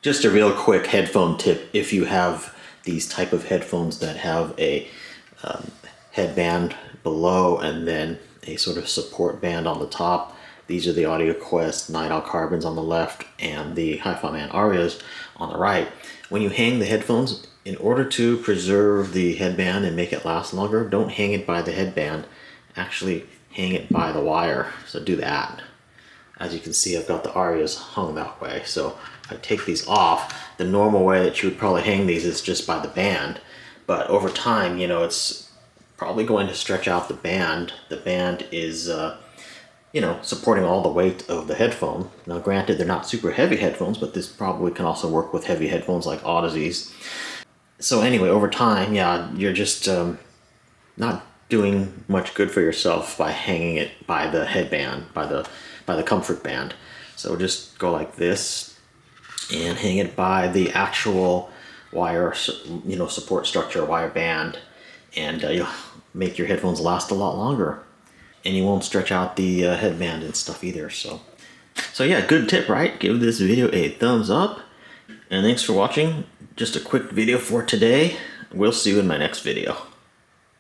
Just a real quick headphone tip. If you have these type of headphones that have a headband below and then a sort of support band on the top, these are the AudioQuest Night Owl Carbons on the left and the HiFiMan Arias on the right. When you hang the headphones, in order to preserve the headband and make it last longer, don't hang it by the headband. Actually hang it by the wire. So do that. As you can see, I've got the Arias hung that way. So if I take these off, the normal way that you would probably hang these is just by the band. But over time, you know, it's probably going to stretch out the band. The band is, you know, supporting all the weight of the headphone. Now granted, they're not super heavy headphones, but this probably can also work with heavy headphones like Audyssey's. So anyway, over time, yeah, you're just not doing much good for yourself by hanging it by the headband, by the comfort band. So just go like this and hang it by the actual wire, you know, support structure, wire band, and you'll make your headphones last a lot longer. And you won't stretch out the headband and stuff either. So yeah, good tip, right? Give this video a thumbs up. And thanks for watching. Just a quick video for today. We'll see you in my next video.